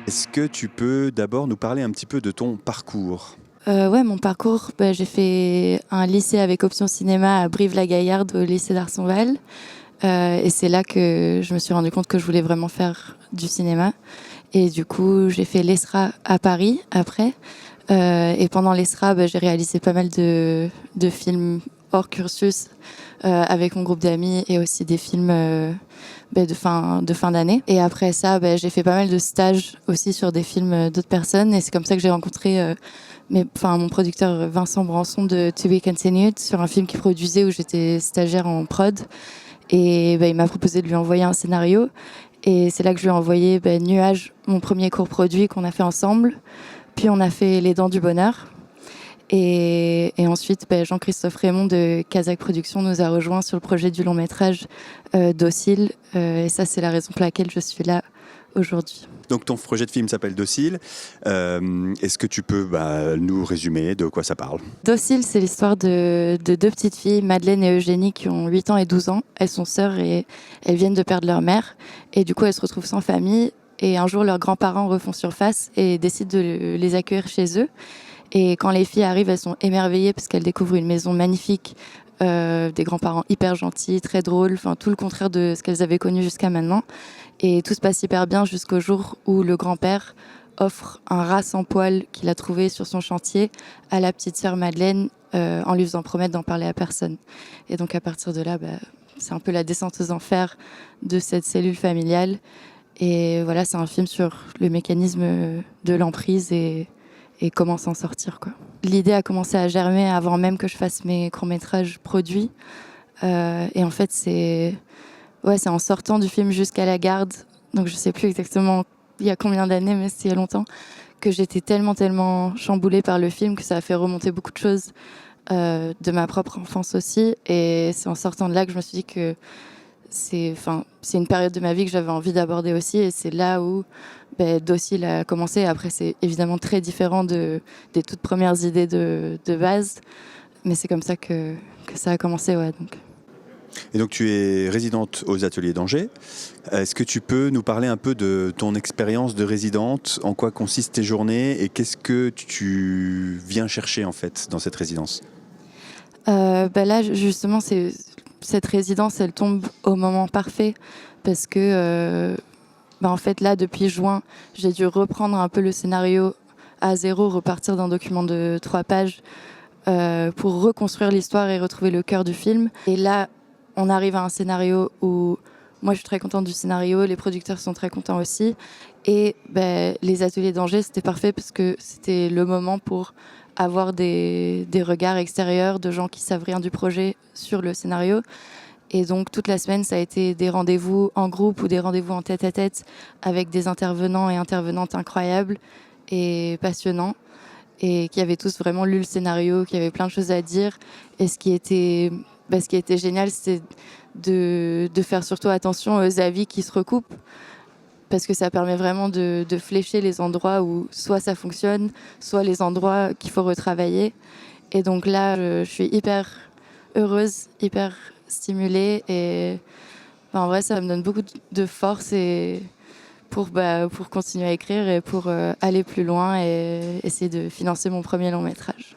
Est-ce que tu peux d'abord nous parler un petit peu de ton parcours? Ouais, mon parcours, j'ai fait un lycée avec option cinéma à Brive-la-Gaillarde, au lycée d'Arsonval. Et c'est là que je me suis rendu compte que je voulais vraiment faire du cinéma. Et du coup, j'ai fait l'ESRA à Paris après. Et pendant l'ESRA, j'ai réalisé pas mal de films hors cursus avec mon groupe d'amis et aussi des films de fin d'année. Et après ça, j'ai fait pas mal de stages aussi sur des films d'autres personnes. Et c'est comme ça que j'ai rencontré mon producteur Vincent Branson de To Be Continued sur un film qu'il produisait où j'étais stagiaire en prod. Et il m'a proposé de lui envoyer un scénario. Et c'est là que je lui ai envoyé Nuage, mon premier court produit qu'on a fait ensemble. Puis on a fait Les Dents du Bonheur. Et ensuite, Jean-Christophe Raymond de Kazakh Productions nous a rejoints sur le projet du long métrage Docile. Et ça, c'est la raison pour laquelle je suis là aujourd'hui. Donc ton projet de film s'appelle Docile. Est-ce que tu peux nous résumer de quoi ça parle? Docile, c'est l'histoire de deux petites filles, Madeleine et Eugénie, qui ont 8 ans et 12 ans. Elles sont sœurs et elles viennent de perdre leur mère. Et du coup, elles se retrouvent sans famille. Et un jour, leurs grands-parents refont surface et décident de les accueillir chez eux. Et quand les filles arrivent, elles sont émerveillées parce qu'elles découvrent une maison magnifique, des grands-parents hyper gentils, très drôles, enfin tout le contraire de ce qu'elles avaient connu jusqu'à maintenant. Et tout se passe hyper bien jusqu'au jour où le grand-père offre un rat sans poil qu'il a trouvé sur son chantier à la petite sœur Madeleine en lui faisant promettre d'en parler à personne. Et donc à partir de là, c'est un peu la descente aux enfers de cette cellule familiale. Et voilà, c'est un film sur le mécanisme de l'emprise et comment s'en sortir, quoi. L'idée a commencé à germer avant même que je fasse mes courts-métrages produits. Et en fait, c'est en sortant du film jusqu'à la garde, donc je sais plus exactement il y a combien d'années, mais c'est il y a longtemps, que j'étais tellement chamboulée par le film que ça a fait remonter beaucoup de choses de ma propre enfance aussi. Et c'est en sortant de là que je me suis dit que c'est une période de ma vie que j'avais envie d'aborder aussi, et c'est là où Docile a commencé. Après, c'est évidemment très différent des toutes premières idées de base, mais c'est comme ça que ça a commencé, ouais, donc. Et donc tu es résidente aux ateliers d'Angers. Est-ce que tu peux nous parler un peu de ton expérience de résidente? En quoi consistent tes journées et qu'est-ce que tu viens chercher en fait dans cette résidence? Là, justement, cette résidence, elle tombe au moment parfait parce que en fait, là, depuis juin, j'ai dû reprendre un peu le scénario à zéro, repartir d'un document de 3 pages pour reconstruire l'histoire et retrouver le cœur du film. Et là, on arrive à un scénario où moi, je suis très contente du scénario, les producteurs sont très contents aussi. Et les ateliers d'Angers, c'était parfait parce que c'était le moment pour avoir des regards extérieurs de gens qui savent rien du projet sur le scénario. Et donc toute la semaine, ça a été des rendez-vous en groupe ou des rendez-vous en tête-à-tête avec des intervenants et intervenantes incroyables et passionnants, et qui avaient tous vraiment lu le scénario, qui avaient plein de choses à dire. Et ce qui était génial, c'est de faire surtout attention aux avis qui se recoupent, parce que ça permet vraiment de flécher les endroits où soit ça fonctionne, soit les endroits qu'il faut retravailler. Et donc là, je suis hyper heureuse, hyper stimulée, et en vrai, ça me donne beaucoup de force et pour continuer à écrire et pour aller plus loin et essayer de financer mon premier long métrage.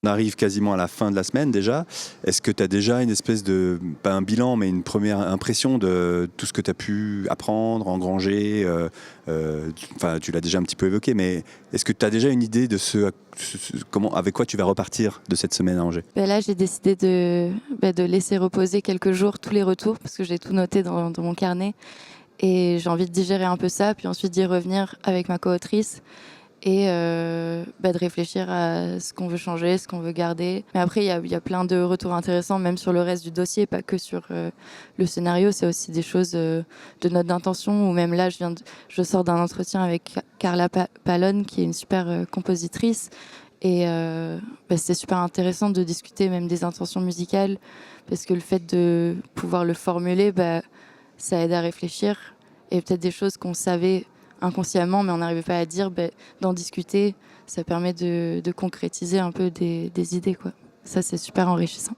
On arrive quasiment à la fin de la semaine déjà. Est-ce que tu as déjà une espèce de, pas un bilan, mais une première impression de tout ce que tu as pu apprendre, engranger tu l'as déjà un petit peu évoqué, mais est-ce que tu as déjà une idée de avec quoi tu vas repartir de cette semaine à Angers? Là, j'ai décidé de laisser reposer quelques jours tous les retours parce que j'ai tout noté dans mon carnet. Et j'ai envie de digérer un peu ça, puis ensuite d'y revenir avec ma co-autrice et de réfléchir à ce qu'on veut changer, ce qu'on veut garder. Mais après, il y a plein de retours intéressants, même sur le reste du dossier, pas que sur le scénario. C'est aussi des choses de notes d'intention, ou même là, je sors d'un entretien avec Carla Pallone, qui est une super compositrice. Et c'est super intéressant de discuter même des intentions musicales, parce que le fait de pouvoir le formuler, ça aide à réfléchir, et peut-être des choses qu'on savait inconsciemment mais on n'arrivait pas à dire, d'en discuter, ça permet de concrétiser un peu des idées, quoi. Ça, c'est super enrichissant.